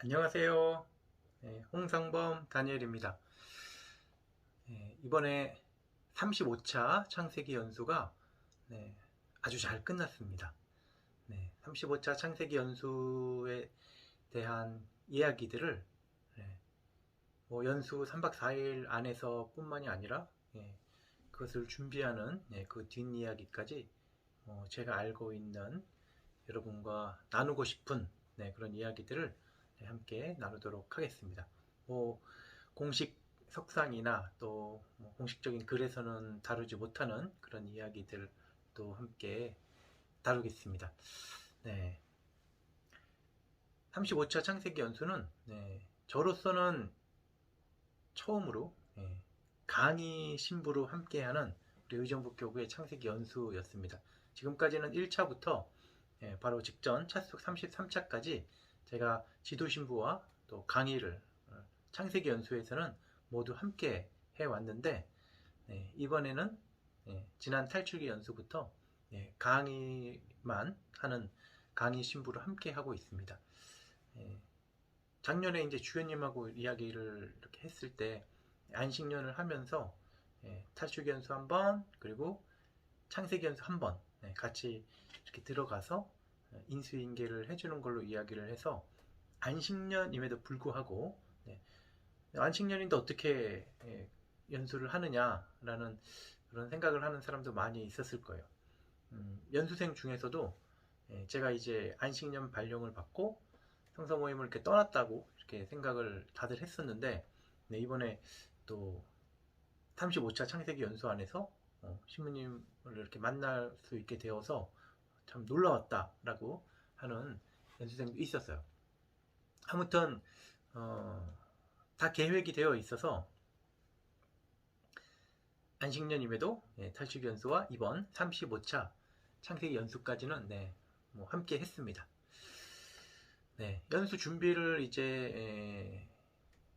안녕하세요. 홍상범 다니엘입니다. 이번에 35차 창세기 연수가 아주 잘 끝났습니다. 35차 창세기 연수에 대한 이야기들을 뭐 연수 3박 4일 안에서 뿐만이 아니라 그것을 준비하는 그 뒷이야기까지 제가 알고 있는 여러분과 나누고 싶은 그런 이야기들을 함께 나누도록 하겠습니다. 뭐 공식 석상이나 또뭐 공식적인 글에서는 다루지 못하는 그런 이야기들도 함께 다루겠습니다. 35차 창세기 연수는 저로서는 처음으로 강의 신부로 함께하는 우리 의정부교구의 창세기 연수였습니다. 지금까지는 1차부터 바로 직전 차숙 33차까지 제가 지도신부와 또 강의를 창세기 연수에서는 모두 함께 해왔는데 이번에는 지난 탈출기 연수부터 강의만 하는 강의 신부를 함께 하고 있습니다. 작년에 이제 주연님하고 이야기를 이렇게 했을 때 안식년을 하면서 탈출기 연수 한 번, 그리고 창세기 연수 한 번 같이 이렇게 들어가서 인수인계를 해주는 걸로 이야기를 해서 안식년임에도 불구하고 안식년인데 어떻게 연수를 하느냐라는 그런 생각을 하는 사람도 많이 있었을 거예요. 연수생 중에서도 제가 이제 안식년 발령을 받고 성서 모임을 이렇게 떠났다고 이렇게 생각을 다들 했었는데 이번에 또 35차 창세기 연수 안에서 신부님을 이렇게 만날 수 있게 되어서 참 놀라웠다라고 하는 연수생도 있었어요. 아무튼 다 계획이 되어 있어서 안식년임에도 탈출기 연수와 이번 35차 창세기 연수까지는 뭐 함께 했습니다. 연수 준비를 이제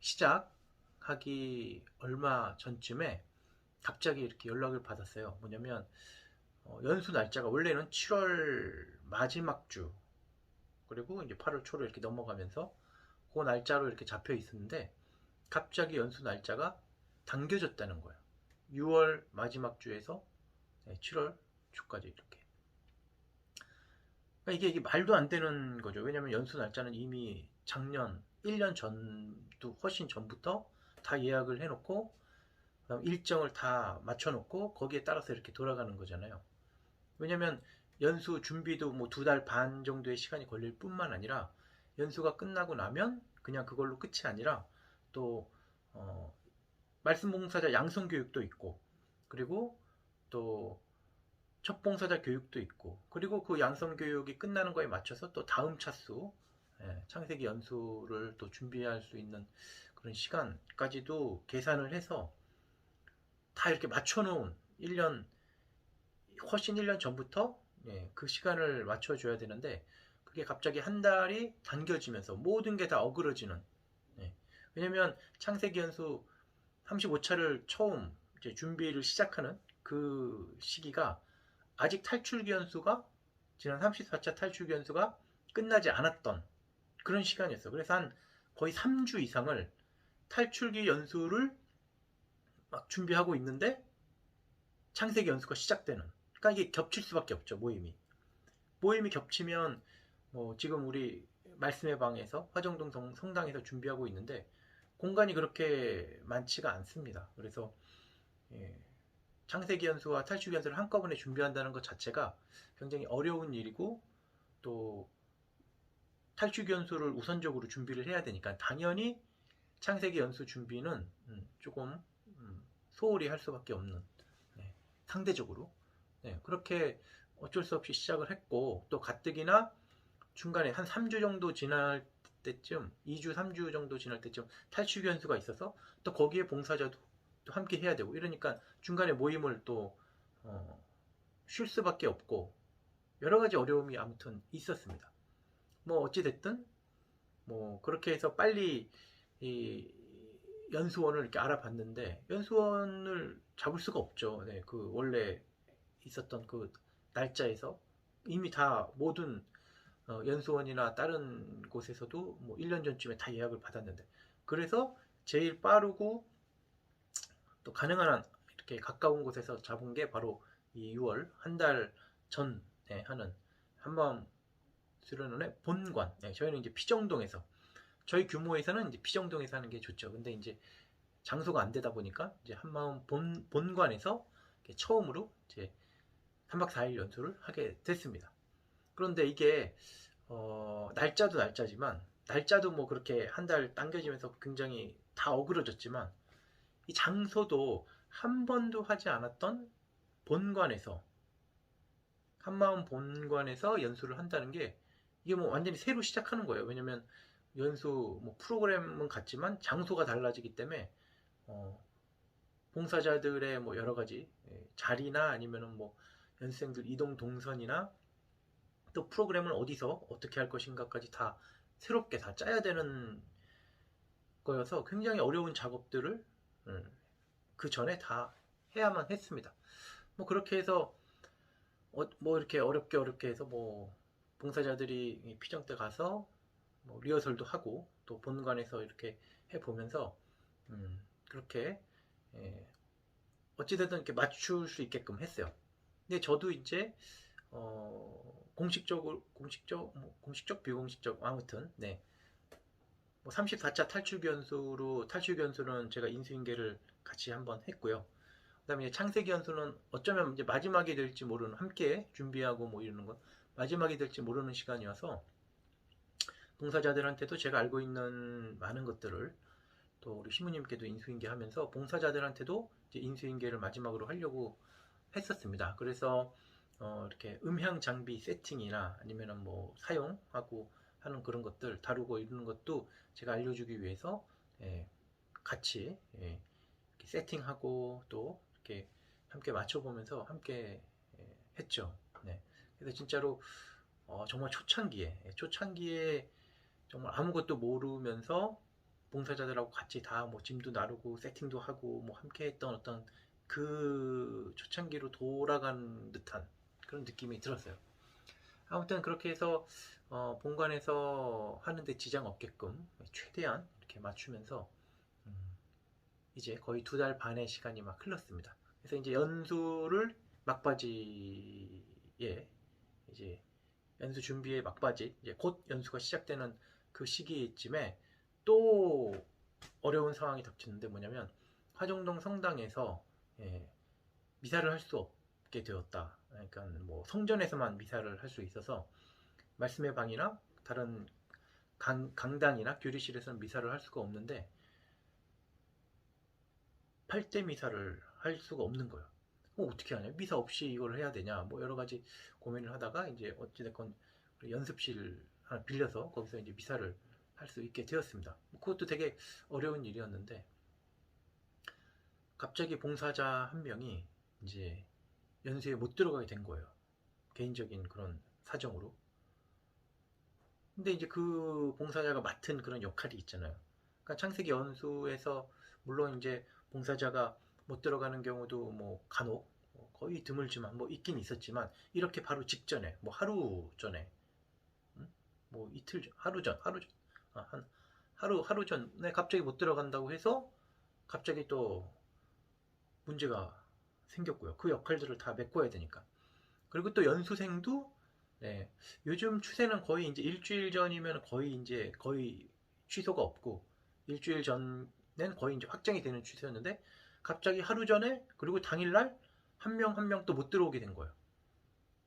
시작하기 얼마 전쯤에 갑자기 이렇게 연락을 받았어요. 뭐냐면 연수 날짜가 원래는 7월 마지막 주, 그리고 이제 8월 초로 이렇게 넘어가면서 그 날짜로 이렇게 잡혀 있었는데 갑자기 연수 날짜가 당겨졌다는 거예요. 6월 마지막 주에서 7월 초까지 이렇게. 그러니까 이게 말도 안 되는 거죠. 왜냐면 연수 날짜는 이미 작년 1년 전도 훨씬 전부터 다 예약을 해놓고 일정을 다 맞춰놓고 거기에 따라서 이렇게 돌아가는 거잖아요. 왜냐면 연수 준비도 뭐 2달 반 정도의 시간이 걸릴 뿐만 아니라 연수가 끝나고 나면 그냥 그걸로 끝이 아니라 또 말씀봉사자 양성교육도 있고, 그리고 또 첫봉사자 교육도 있고, 그리고 그 양성교육이 끝나는 거에 맞춰서 또 다음 차수 창세기 연수를 또 준비할 수 있는 그런 시간까지도 계산을 해서 다 이렇게 맞춰놓은 1년, 훨씬 1년 전부터 그 시간을 맞춰줘야 되는데 그게 갑자기 한 달이 당겨지면서 모든 게 다 어그러지는. 왜냐면 창세기 연수 35차를 처음 이제 준비를 시작하는 그 시기가 아직 탈출기 연수가 지난 34차 탈출기 연수가 끝나지 않았던 그런 시간이었어. 그래서 한 거의 3주 이상을 탈출기 연수를 막 준비하고 있는데 창세기 연수가 시작되는. 그러니까 이게 겹칠 수밖에 없죠. 모임이 겹치면 뭐 지금 우리 말씀의 방에서 화정동 성당에서 준비하고 있는데 공간이 그렇게 많지가 않습니다. 그래서 창세기 연수와 탈출기 연수를 한꺼번에 준비한다는 것 자체가 굉장히 어려운 일이고, 또 탈출기 연수를 우선적으로 준비를 해야 되니까 당연히 창세기 연수 준비는 조금 소홀히 할 수밖에 없는, 상대적으로 그렇게 어쩔 수 없이 시작을 했고, 또 가뜩이나 중간에 한 3주 정도 지날 때쯤, 2주 3주 정도 지날 때쯤 탈출기 연수가 있어서 또 거기에 봉사자도 또 함께 해야 되고 이러니까 중간에 모임을 또 쉴 수밖에 없고 여러 가지 어려움이 아무튼 있었습니다. 뭐 어찌 됐든 뭐 그렇게 해서 빨리 이 연수원을 이렇게 알아봤는데 연수원을 잡을 수가 없죠. 그 원래 있었던 그 날짜에서 이미 다 모든 연수원이나 다른 곳에서도 뭐 1년 전쯤에 다 예약을 받았는데, 그래서 제일 빠르고 또 가능한 한 이렇게 가까운 곳에서 잡은 게 바로 이 6월 한 달 전에 하는 한마음 수련원의 본관. 네, 저희는 이제 피정동에서, 저희 규모에서는 이제 피정동에서 하는 게 좋죠. 근데 이제 장소가 안 되다 보니까 이제 한마음 본관에서 처음으로 이제 3박 4일 연수를 하게 됐습니다. 그런데 이게 날짜도 날짜지만, 날짜도 뭐 그렇게 한 달 당겨지면서 굉장히 다 어그러졌지만, 이 장소도 한 번도 하지 않았던 본관에서, 한마음 본관에서 연수를 한다는 게 이게 뭐 완전히 새로 시작하는 거예요. 왜냐면 연수 뭐 프로그램은 같지만 장소가 달라지기 때문에 봉사자들의 뭐 여러 가지 자리나 아니면은 뭐 연수생들 이동 동선이나 또 프로그램을 어디서 어떻게 할 것인가까지 다 새롭게 다 짜야 되는 거여서 굉장히 어려운 작업들을 그 전에 다 해야만 했습니다. 뭐 그렇게 해서 뭐 이렇게 어렵게 해서 뭐 봉사자들이 피정 때 가서 뭐 리허설도 하고 또 본관에서 이렇게 해 보면서 그렇게 어찌됐든 이렇게 맞출 수 있게끔 했어요. 근데 저도 이제 공식적 비공식적 아무튼 네. 뭐 34차 탈출기 연수는 제가 인수인계를 같이 한번 했고요. 그다음에 창세기 연수는 어쩌면 이제 마지막이 될지 모르는, 함께 준비하고 뭐 이러는 건 마지막이 될지 모르는 시간이어서 봉사자들한테도 제가 알고 있는 많은 것들을 또 우리 시무님께도 인수인계하면서 봉사자들한테도 이제 인수인계를 마지막으로 하려고 했었습니다. 그래서 이렇게 음향 장비 세팅이나 아니면은 뭐 사용하고 하는 그런 것들 다루고 이러는 것도 제가 알려주기 위해서 같이 이렇게 세팅하고 또 이렇게 함께 맞춰보면서 함께 했죠. 네. 그래서 진짜로 정말 초창기에 정말 아무것도 모르면서 봉사자들하고 같이 다 뭐 짐도 나르고 세팅도 하고 뭐 함께 했던 어떤 그 초창기로 돌아간 듯한 그런 느낌이 들었어요. 아무튼 그렇게 해서 본관에서 하는데 지장 없게끔 최대한 이렇게 맞추면서 음, 이제 거의 2달 반의 시간이 막 흘렀습니다. 그래서 이제 연수를 막바지에, 이제 연수 준비의 막바지, 이제 곧 연수가 시작되는 그 시기쯤에 또 어려운 상황이 닥치는데, 뭐냐면 화정동 성당에서 미사를 할 수 없게 되었다. 그러니까 뭐 성전에서만 미사를 할 수 있어서 말씀의 방이나 다른 강당이나 교리실에서는 미사를 할 수가 없는데 8대 미사를 할 수가 없는 거예요. 어떻게 하냐? 미사 없이 이걸 해야 되냐? 뭐 여러 가지 고민을 하다가 이제 어찌됐건 연습실 하나 빌려서 거기서 이제 미사를 할 수 있게 되었습니다. 그것도 되게 어려운 일이었는데 갑자기 봉사자 한 명이 이제 연수에 못 들어가게 된 거예요. 개인적인 그런 사정으로. 근데 이제 그 봉사자가 맡은 그런 역할이 있잖아요. 그러니까 창세기 연수에서 물론 이제 봉사자가 못 들어가는 경우도 뭐 간혹 거의 드물지만 뭐 있긴 있었지만, 이렇게 바로 직전에 뭐 하루 전에 뭐 이틀 전, 하루 전, 한 하루 전에 갑자기 못 들어간다고 해서 갑자기 또 문제가 생겼고요. 그 역할들을 다 메꿔야 되니까. 그리고 또 연수생도 네, 요즘 추세는 거의 이제 일주일 전이면 거의 취소가 없고, 일주일 전엔 거의 이제 확정이 되는 추세였는데 갑자기 하루 전에 그리고 당일날 한 명 한 명 또 못 들어오게 된 거예요.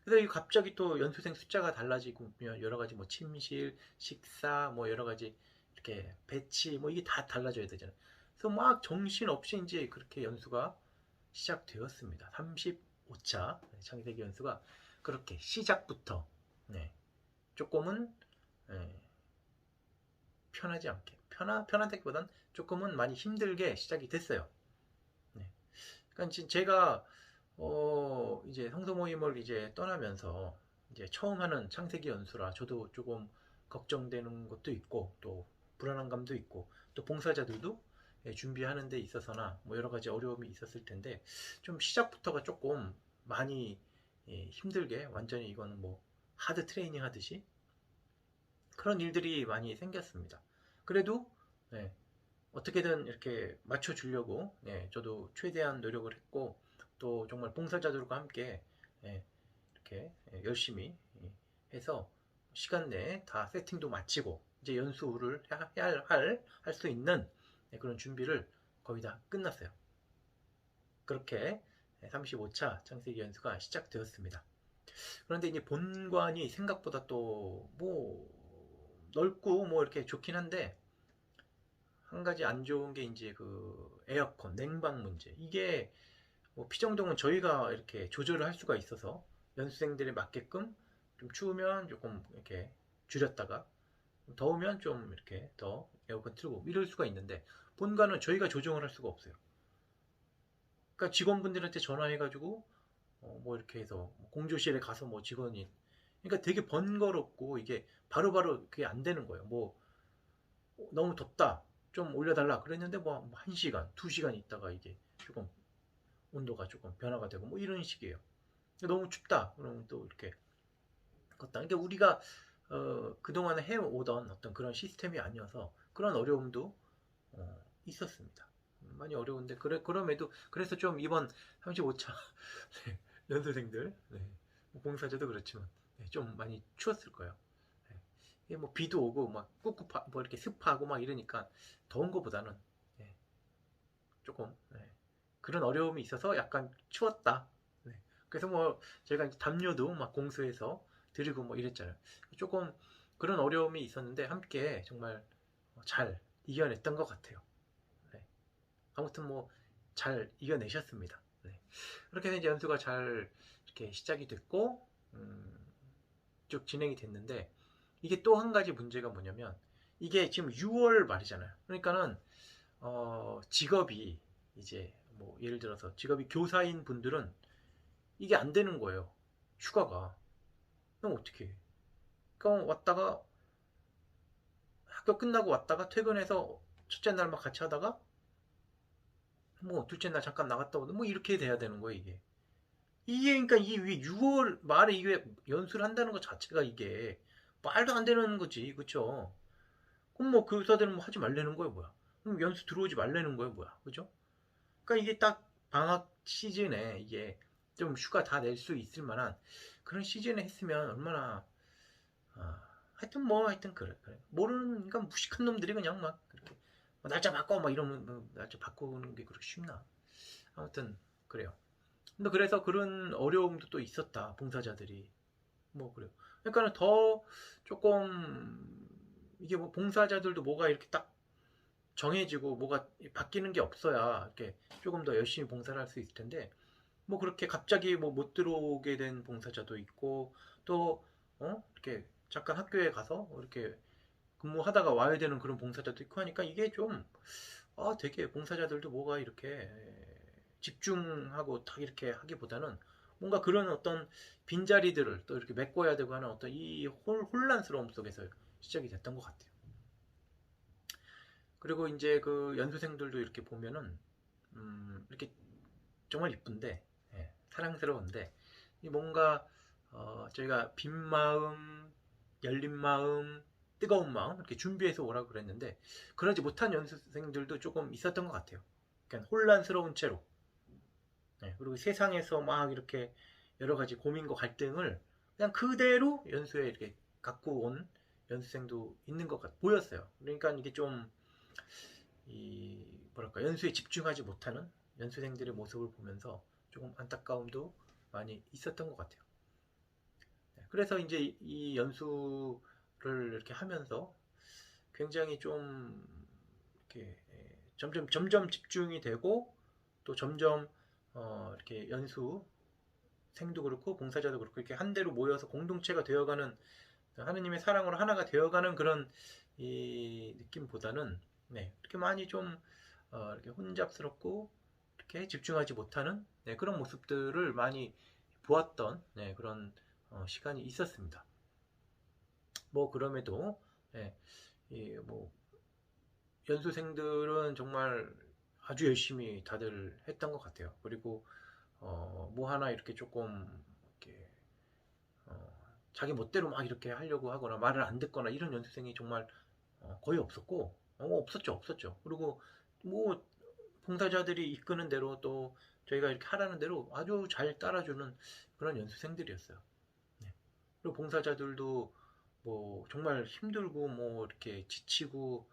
그래서 갑자기 또 연수생 숫자가 달라지고 여러 가지 뭐 침실, 식사 뭐 여러 가지 이렇게 배치 뭐 이게 다 달라져야 되잖아요. 그래서 막 정신없이 이제 그렇게 연수가 시작되었습니다. 35차 창세기 연수가 그렇게 시작부터 조금은 편하지 않게, 편하다기보단 조금은 많이 힘들게 시작이 됐어요. 그러니까 제가 이제 성도 모임을 이제 떠나면서 이제 처음 하는 창세기 연수라 저도 조금 걱정되는 것도 있고 또 불안한 감도 있고, 또 봉사자들도 준비하는 데 있어서나 뭐 여러 가지 어려움이 있었을 텐데 좀 시작부터가 조금 많이 힘들게, 완전히 이거는 뭐 하드 트레이닝 하듯이 그런 일들이 많이 생겼습니다. 그래도 네, 어떻게든 이렇게 맞춰주려고 저도 최대한 노력을 했고 또 정말 봉사자들과 함께 이렇게 열심히 해서 시간 내에 다 세팅도 마치고 이제 연수를 할 수 있는 그런 준비를 거의 다 끝났어요. 그렇게 35차 창세기 연수가 시작되었습니다. 그런데 이제 본관이 생각보다 또 뭐 넓고 뭐 이렇게 좋긴 한데 한 가지 안 좋은 게 이제 그 에어컨, 냉방 문제. 이게 뭐 피정동은 저희가 이렇게 조절을 할 수가 있어서 연수생들에 맞게끔 좀 추우면 조금 이렇게 줄였다가 더우면 좀 이렇게 더 에어컨 틀고 이럴 수가 있는데 본관은 저희가 조정을 할 수가 없어요. 그러니까 직원분들한테 전화해가지고 뭐 이렇게 해서 공조실에 가서 뭐 직원이 그러니까 되게 번거롭고 이게 바로바로 그게 안 되는 거예요. 뭐 너무 덥다 좀 올려달라 그랬는데 뭐 1시간, 2시간 있다가 이게 조금 온도가 조금 변화가 되고 뭐 이런 식이에요. 너무 춥다 그러면 또 이렇게 걷다. 그러니까 우리가 그동안 해오던 어떤 그런 시스템이 아니어서 그런 어려움도 있었습니다. 많이 어려운데 그럼에도 그래서 좀 이번 35차 연수생들 뭐 봉사자도 그렇지만 좀 많이 추웠을 거예요. 이게 뭐 비도 오고 막 꿉꿉하 뭐 이렇게 습하고 막 이러니까 더운 거보다는 조금 그런 어려움이 있어서 약간 추웠다. 그래서 뭐 저희가 담요도 막 공수해서 드리고 뭐 이랬잖아요. 조금 그런 어려움이 있었는데 함께 정말 잘 이겨냈던 것 같아요. 아무튼 뭐 잘 이겨내셨습니다. 그렇게 해서 이제 연수가 잘 이렇게 시작이 됐고 쭉 진행이 됐는데 이게 또 한 가지 문제가 뭐냐면 이게 지금 6월 말이잖아요. 그러니까는 직업이 이제 뭐 예를 들어서 직업이 교사인 분들은 이게 안 되는 거예요. 휴가가. 그럼 어떻게 해? 그럼 왔다가 학교 끝나고 왔다가 퇴근해서 첫째 날 막 같이 하다가 뭐 둘째 날 잠깐 나갔다 오고 뭐 이렇게 돼야 되는 거예요 이게. 이게 그러니까 이 6월 말에 이게 연수를 한다는 것 자체가 이게 말도 안 되는 거지, 그쵸? 그럼 뭐 교사들은 뭐 하지 말라는 거예요, 뭐야? 그럼 연수 들어오지 말라는 거예요, 뭐야? 그죠? 그러니까 이게 딱 방학 시즌에 이게 좀 휴가 다 낼 수 있을 만한 그런 시즌에 했으면 얼마나 하여튼 뭐 하여튼 그래. 모르는 그러니까 무식한 놈들이 그냥 막 그렇게 날짜 바꿔 막 이러면 뭐 날짜 바꾸는 게 그렇게 쉽나? 아무튼 그래요. 근데 그래서 그런 어려움도 또 있었다 봉사자들이 뭐 그래요. 그러니까는 더 조금 이게 뭐 봉사자들도 뭐가 이렇게 딱 정해지고 뭐가 바뀌는 게 없어야 이렇게 조금 더 열심히 봉사를 할 수 있을 텐데 뭐 그렇게 갑자기 뭐 못 들어오게 된 봉사자도 있고 또 이렇게 잠깐 학교에 가서 이렇게 근무하다가 와야 되는 그런 봉사자도 있고 하니까 이게 좀 되게 봉사자들도 뭐가 이렇게 집중하고 딱 이렇게 하기보다는 뭔가 그런 어떤 빈자리들을 또 이렇게 메꿔야 되고 하는 어떤 이 혼란스러움 속에서 시작이 됐던 것 같아요. 그리고 이제 그 연수생들도 이렇게 보면은 이렇게 정말 이쁜데 사랑스러운데 이 뭔가 저희가 빈 마음, 열린 마음, 뜨거운 마음 이렇게 준비해서 오라고 그랬는데 그러지 못한 연수생들도 조금 있었던 것 같아요. 그러니까 혼란스러운 채로 그리고 세상에서 막 이렇게 여러 가지 고민과 갈등을 그냥 그대로 연수에 이렇게 갖고 온 연수생도 있는 것 보였어요. 그러니까 이게 좀 이 뭐랄까 연수에 집중하지 못하는 연수생들의 모습을 보면서 조금 안타까움도 많이 있었던 것 같아요. 그래서 이제 이 연수를 이렇게 하면서 굉장히 좀 이렇게 점점 집중이 되고 또 점점 이렇게 연수생도 그렇고 봉사자도 그렇고 이렇게 한데로 모여서 공동체가 되어가는 하느님의 사랑으로 하나가 되어가는 그런 이 느낌보다는 이렇게 많이 좀 이렇게 혼잡스럽고 이렇게 집중하지 못하는 그런 모습들을 많이 보았던 그런 시간이 있었습니다. 뭐 그럼에도 뭐 연수생들은 정말 아주 열심히 다들 했던 것 같아요. 그리고 뭐 하나 이렇게 조금 이렇게 자기 멋대로 막 이렇게 하려고 하거나 말을 안 듣거나 이런 연수생이 정말 거의 없었고, 없었죠. 그리고 뭐 봉사자들이 이끄는 대로 또 저희가 이렇게 하라는 대로 아주 잘 따라주는 그런 연수생들이었어요. 네. 그리고 봉사자들도 뭐 정말 힘들고 뭐 이렇게 지치고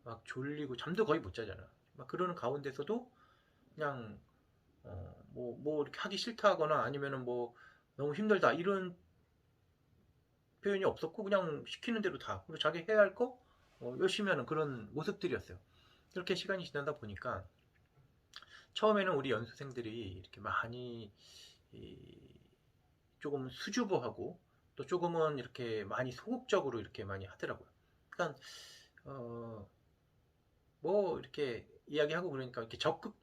막 졸리고 잠도 거의 못 자잖아. 막 그러는 가운데서도 그냥 뭐 이렇게 하기 싫다거나 아니면은 뭐 너무 힘들다 이런 표현이 없었고 그냥 시키는 대로 다 그리고 자기 해야 할 거 열심히 하는 그런 모습들이었어요. 그렇게 시간이 지나다 보니까 처음에는 우리 연수생들이 이렇게 많이 조금 수줍어하고 또 조금은 이렇게 많이 소극적으로 이렇게 많이 하더라고요. 그러니까 뭐 이렇게 이야기하고 그러니까 이렇게 적극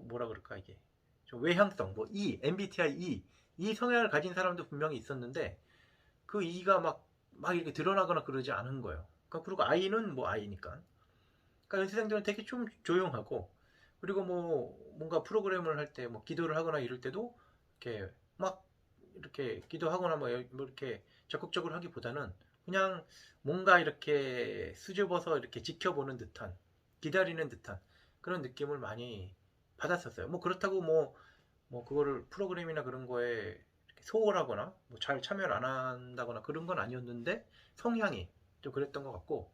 뭐라 그럴까 이게 좀 외향성 뭐 MBTI 이 성향을 가진 사람도 분명히 있었는데 그 E가 막 이렇게 드러나거나 그러지 않은 거예요. 그러니까 그리고 I는 뭐 I니까. 그러니까 연수생들은 되게 좀 조용하고 그리고 뭐 뭔가 프로그램을 할 때 뭐 기도를 하거나 이럴 때도 이렇게 막 이렇게 기도하거나 뭐 이렇게 적극적으로 하기보다는 그냥 뭔가 이렇게 수줍어서 이렇게 지켜보는 듯한 기다리는 듯한 그런 느낌을 많이 받았었어요. 뭐 그렇다고 뭐 그거를 프로그램이나 그런 거에 소홀하거나 뭐 잘 참여를 안 한다거나 그런 건 아니었는데 성향이 좀 그랬던 것 같고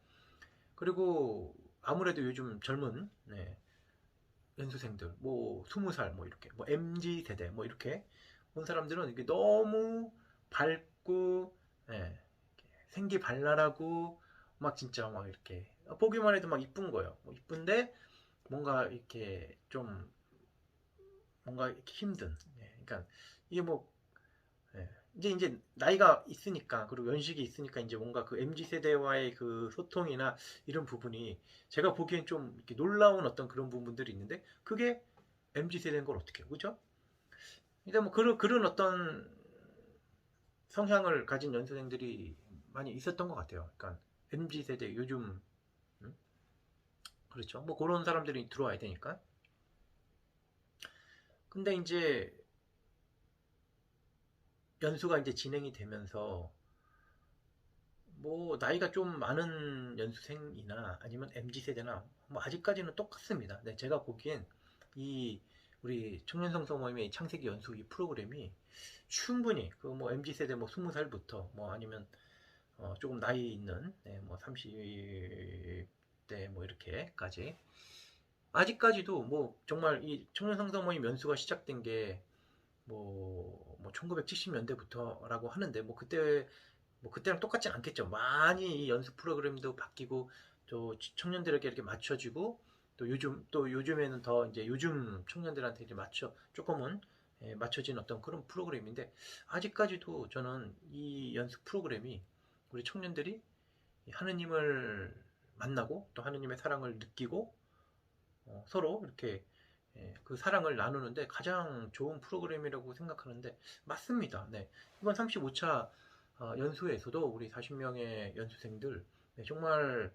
그리고 아무래도 요즘 젊은 연수생들 뭐 20살 뭐 이렇게 뭐 MZ 세대 뭐 이렇게 온 사람들은 이게 너무 밝고 예, 생기 발랄하고 막 진짜 막 이렇게 보기만 해도 막 이쁜 거예요. 뭐 이쁜데 뭔가 이렇게 좀 뭔가 이렇게 힘든. 그러니까 이게 뭐 이제 나이가 있으니까 그리고 연식이 있으니까 이제 뭔가 그 MZ 세대와의 그 소통이나 이런 부분이 제가 보기엔 좀 이렇게 놀라운 어떤 그런 부분들이 있는데 그게 MZ 세대인 걸 어떻게 해요, 그죠? 일단 뭐 그런 어떤 성향을 가진 연수생들이 많이 있었던 것 같아요. 그러니까 MZ 세대 요즘 음? 그렇죠. 뭐 그런 사람들이 들어와야 되니까. 근데 이제 연수가 이제 진행이 되면서 뭐 나이가 좀 많은 연수생이나 아니면 MZ 세대나 뭐 아직까지는 똑같습니다. 네, 제가 보기엔 이 우리 청년성서 모임의 창세기 연수 이 프로그램이 충분히 그 뭐 MZ 세대 뭐 20살부터 뭐 아니면 조금 나이 있는 뭐 30대 뭐 이렇게까지 아직까지도 뭐 정말 이 청년성서 모임 연수가 시작된 게 뭐 1970년대부터라고 하는데 뭐 그때랑 똑같진 않겠죠. 많이 이 연습 프로그램도 바뀌고 또 청년들에게 이렇게 맞춰지고 또 요즘에는 더 이제 요즘 청년들한테 이제 조금은 맞춰진 어떤 그런 프로그램인데 아직까지도 저는 이 연습 프로그램이 우리 청년들이 하느님을 만나고 또 하느님의 사랑을 느끼고 서로 이렇게 그 사랑을 나누는데 가장 좋은 프로그램이라고 생각하는데 맞습니다. 네. 이번 35차 연수에서도 우리 40명의 연수생들 정말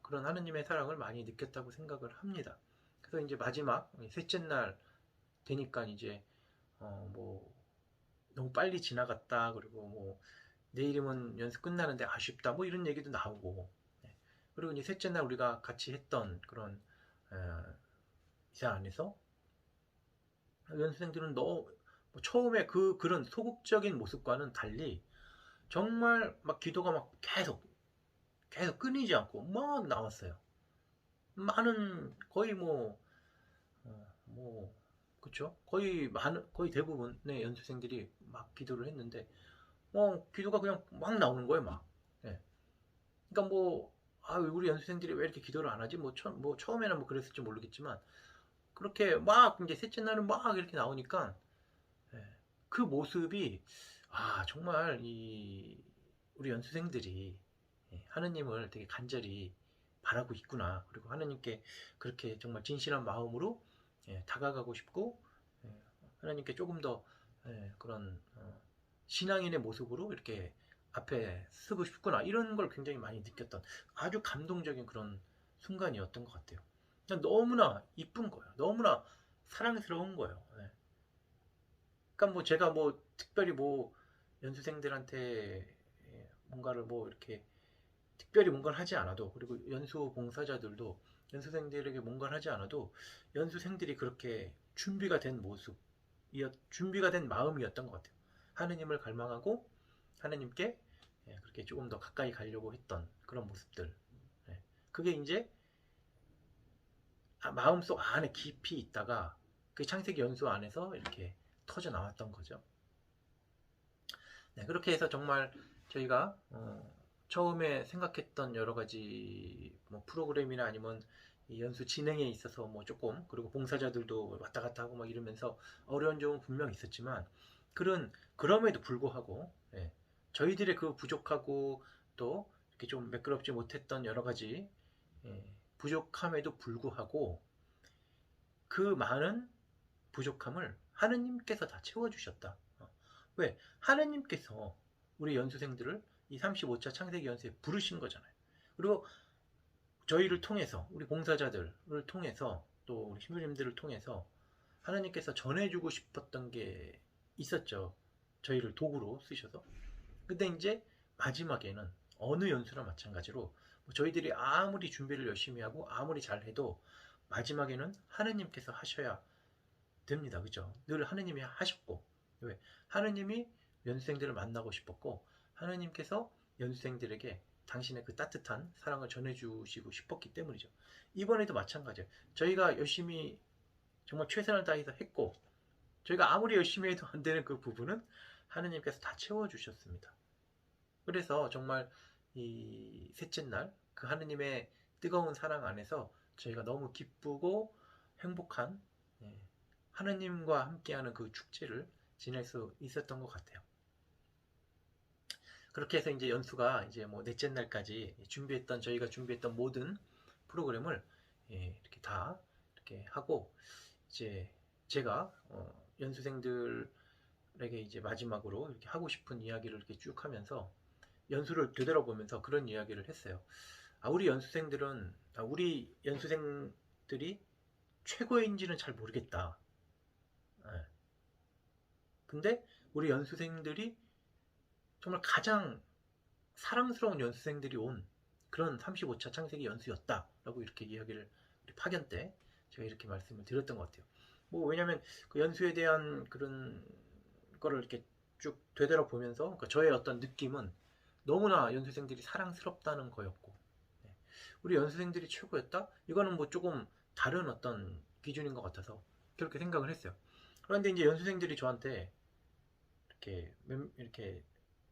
그런 하느님의 사랑을 많이 느꼈다고 생각을 합니다. 그래서 이제 마지막 셋째 날 되니까 이제 뭐 너무 빨리 지나갔다 그리고 뭐 내일이면 연수 끝나는데 아쉽다 뭐 이런 얘기도 나오고 네. 그리고 이제 셋째 날 우리가 같이 했던 그런 이사 안에서 연수생들은 뭐 처음에 그런 소극적인 모습과는 달리 정말 막 기도가 막 계속 끊이지 않고 막 나왔어요. 많은 거의 뭐 그쵸? 거의 대부분의 연수생들이 막 기도를 했는데 기도가 그냥 막 나오는 거예요, 막. 예. 그러니까 우리 연수생들이 왜 이렇게 기도를 안 하지? 뭐 처음에는 뭐 그랬을지 모르겠지만 그렇게 막 이제 셋째 날은 막 이렇게 나오니까 예, 그 모습이 정말 이 우리 연수생들이 하느님을 되게 간절히 바라고 있구나. 그리고 하느님께 그렇게 정말 진실한 마음으로 다가가고 싶고 예, 하나님께 조금 더 그런 신앙인의 모습으로 이렇게 앞에 서고 싶구나. 이런 걸 굉장히 많이 느꼈던 아주 감동적인 그런 순간이었던 것 같아요. 그냥 너무나 이쁜 거예요. 너무나 사랑스러운 거예요. 그러니까 뭐 제가 뭐 특별히 뭐 연수생들한테 뭔가를 뭐 이렇게 특별히 뭔가를 하지 않아도, 그리고 연수 봉사자들도 연수생들에게 뭔가를 하지 않아도 연수생들이 그렇게 준비가 된 모습, 준비가 된 마음이었던 것 같아요. 하느님을 갈망하고 하느님께 그렇게 조금 더 가까이 가려고 했던 그런 모습들. 그게 이제 마음속 안에 깊이 있다가 그 창세기 연수 안에서 이렇게 터져 나왔던 거죠. 네, 그렇게 해서 정말 저희가 처음에 생각했던 여러 가지 뭐 프로그램이나 아니면 이 연수 진행에 있어서 뭐 조금, 그리고 봉사자들도 왔다 갔다 하고 막 이러면서 어려운 점은 분명 있었지만, 그럼에도 불구하고 저희들의 그 부족하고 또 이렇게 좀 매끄럽지 못했던 여러 가지 부족함에도 불구하고 그 많은 부족함을 하느님께서 다 채워주셨다. 왜? 하느님께서 우리 연수생들을 이 35차 창세기 연수에 부르신 거잖아요. 그리고 저희를 통해서, 우리 봉사자들을 통해서, 또 우리 신부님들을 통해서 하나님께서 전해주고 싶었던 게 있었죠. 저희를 도구로 쓰셔서. 근데 이제 마지막에는 어느 연수나 마찬가지로 저희들이 아무리 준비를 열심히 하고 아무리 잘해도 마지막에는 하느님께서 하셔야 됩니다. 그죠? 늘 하느님이 하셨고, 왜? 하느님이 연수생들을 만나고 싶었고, 하느님께서 연수생들에게 당신의 그 따뜻한 사랑을 전해주시고 싶었기 때문이죠. 이번에도 마찬가지예요. 저희가 열심히 정말 최선을 다해서 했고, 저희가 아무리 열심히 해도 안 되는 그 부분은 하느님께서 다 채워주셨습니다. 그래서 정말 이 셋째 날 그 하느님의 뜨거운 사랑 안에서 저희가 너무 기쁘고 행복한 하느님과 함께하는 그 축제를 지낼 수 있었던 것 같아요. 그렇게 해서 이제 연수가 이제 뭐 넷째 날까지 저희가 준비했던 모든 프로그램을 이렇게 다 이렇게 하고, 이제 제가 연수생들에게 이제 마지막으로 이렇게 하고 싶은 이야기를 이렇게 쭉 하면서 연수를 되돌아보면서 그런 이야기를 했어요. 우리 연수생들이 최고인지는 잘 모르겠다. 근데 우리 연수생들이 정말 가장 사랑스러운 연수생들이 온 그런 35차 창세기 연수였다라고 이렇게 이야기를 우리 파견 때 제가 이렇게 말씀을 드렸던 것 같아요. 뭐 왜냐면 그 연수에 대한 그런 거를 이렇게 쭉 되돌아보면서 그러니까 저의 어떤 느낌은 너무나 연수생들이 사랑스럽다는 거였고, 우리 연수생들이 최고였다? 이거는 뭐 조금 다른 어떤 기준인 것 같아서 그렇게 생각을 했어요. 그런데 이제 연수생들이 저한테 이렇게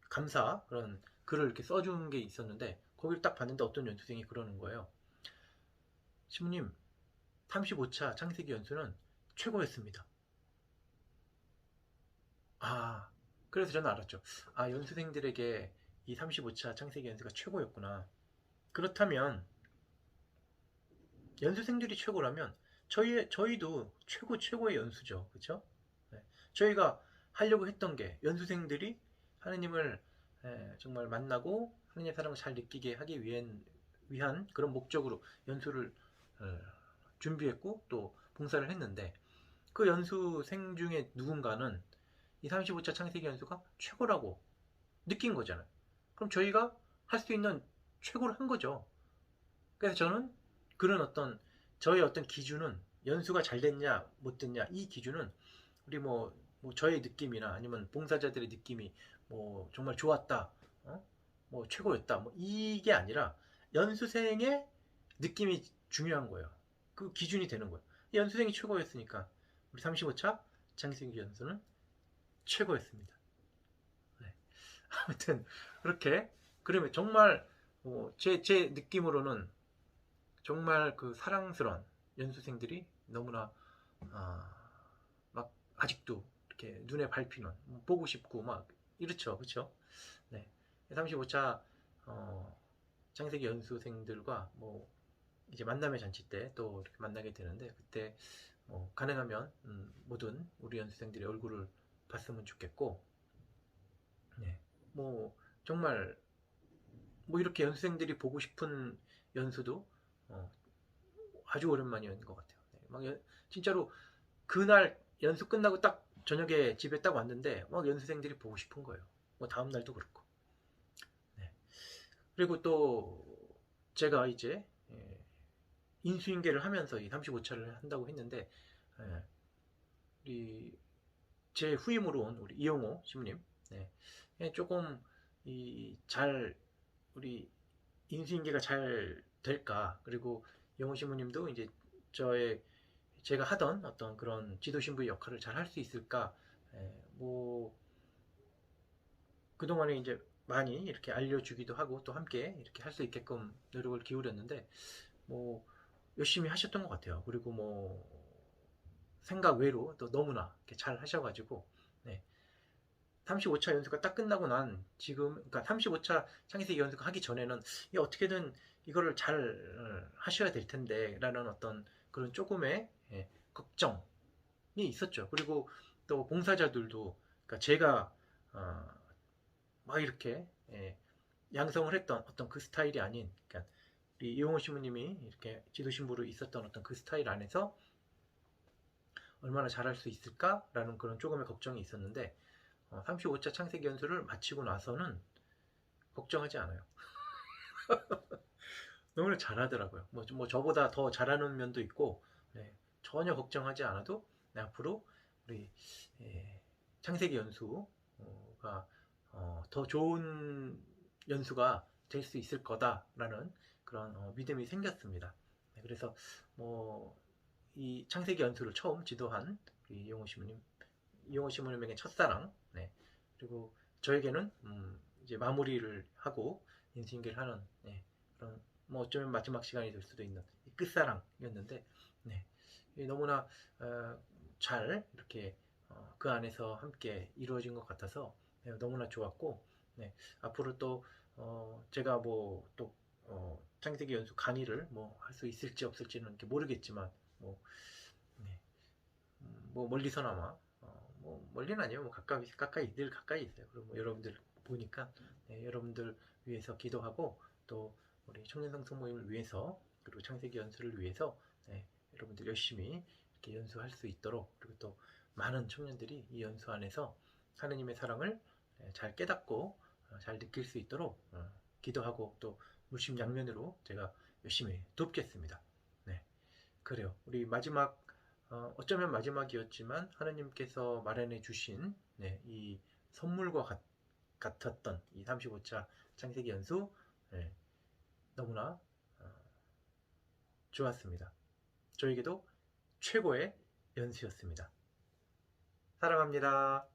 감사 그런 글을 이렇게 써준 게 있었는데, 거기를 딱 봤는데 어떤 연수생이 그러는 거예요. 신부님, 35차 창세기 연수는 최고였습니다. 그래서 저는 알았죠. 연수생들에게 이 35차 창세기 연수가 최고였구나. 그렇다면 연수생들이 최고라면 저희도 최고의 연수죠. 그렇죠? 저희가 하려고 했던 게 연수생들이 하느님을 정말 만나고 하느님의 사랑을 잘 느끼게 하기 위한 그런 목적으로 연수를 준비했고 또 봉사를 했는데, 그 연수생 중에 누군가는 이 35차 창세기 연수가 최고라고 느낀 거잖아요. 그럼 저희가 할 수 있는 최고를 한 거죠. 그래서 저는 그런 저의 어떤 기준은, 연수가 잘 됐냐 못 됐냐 이 기준은 우리 뭐 저의 느낌이나 아니면 봉사자들의 느낌이 뭐 정말 좋았다, 뭐 최고였다, 뭐 이게 아니라 연수생의 느낌이 중요한 거예요. 그 기준이 되는 거예요. 연수생이 최고였으니까 우리 35차 창세기 연수는 최고였습니다. 네. 아무튼 그렇게, 그러면 정말 제 느낌으로는 정말 그 사랑스러운 연수생들이 너무나 막 아직도 이렇게 눈에 밟히는, 보고 싶고 막 이렇죠. 그렇죠? 네. 35차 창세기 연수생들과 뭐 이제 만남의 잔치 때 또 이렇게 만나게 되는데, 그때 가능하면 모든 우리 연수생들의 얼굴을 봤으면 좋겠고, 네. 뭐 정말 뭐 이렇게 연수생들이 보고 싶은 연수도 아주 오랜만이었는 것 같아요. 네. 막 진짜로 그날 연수 끝나고 딱 저녁에 집에 딱 왔는데 막 연수생들이 보고 싶은 거예요. 뭐 다음 날도 그렇고. 네. 그리고 또 제가 이제 인수인계를 하면서 이 35차를 한다고 했는데, 예, 우리 제 후임으로 온 우리 이용호 신부님, 네, 조금 잘 우리 인수인계가 잘 될까, 그리고 이용호 신부님도 이제 제가 하던 어떤 그런 지도신부의 역할을 잘 할 수 있을까, 뭐 그동안에 이제 많이 이렇게 알려주기도 하고 또 함께 이렇게 할 수 있게끔 노력을 기울였는데, 뭐 열심히 하셨던 것 같아요. 그리고 뭐 생각 외로 또 너무나 이렇게 잘 하셔가지고, 네, 35차 연수가 딱 끝나고 난 지금, 그러니까 35차 창의세계 연수가 하기 전에는 어떻게든 이거를 잘 하셔야 될 텐데 라는 어떤 그런 조금의 걱정이 있었죠. 그리고 또 봉사자들도, 그러니까 제가 막 이렇게 양성을 했던 어떤 그 스타일이 아닌, 그러니까 우리 이용호 신부님이 이렇게 지도신부로 있었던 어떤 그 스타일 안에서 얼마나 잘할 수 있을까라는 그런 조금의 걱정이 있었는데, 35차 창세기 연수를 마치고 나서는 걱정하지 않아요. 너무 잘하더라고요. 뭐 저보다 더 잘하는 면도 있고, 네, 전혀 걱정하지 않아도 앞으로 우리 창세기 연수가 더 좋은 연수가 될 수 있을 거다라는 그런 믿음이 생겼습니다. 네, 그래서 뭐 이 창세기 연수를 처음 지도한 우리 이용호 신부님에게 첫사랑, 네, 그리고 저에게는 이제 마무리를 하고 인수인계를 하는, 네, 그런 뭐 어쩌면 마지막 시간이 될 수도 있는 끝사랑이었는데, 네, 너무나 잘 이렇게 그 안에서 함께 이루어진 것 같아서, 네, 너무나 좋았고, 네, 앞으로 또 제가 뭐 또 창세기 연수 강의를 뭐 할 수 있을지 없을지는 이렇게 모르겠지만, 뭐, 네, 뭐 멀리서나마, 뭐 멀리는 아니에요. 뭐 늘 가까이 있어요. 그리고 뭐 여러분들 보니까, 네, 여러분들 위해서 기도하고, 또 우리 청년성서 모임을 위해서, 그리고 창세기 연수를 위해서, 네, 여러분들 열심히 이렇게 연수할 수 있도록, 그리고 또 많은 청년들이 이 연수 안에서 하느님의 사랑을 잘 깨닫고 잘 느낄 수 있도록 기도하고, 또 물심양면으로 제가 열심히 돕겠습니다. 네, 그래요. 우리 마지막, 어쩌면 마지막이었지만 하나님께서 마련해 주신, 네, 이 선물과 같았던 이 35차 창세기 연수, 네, 너무나 좋았습니다. 저에게도 최고의 연수였습니다. 사랑합니다.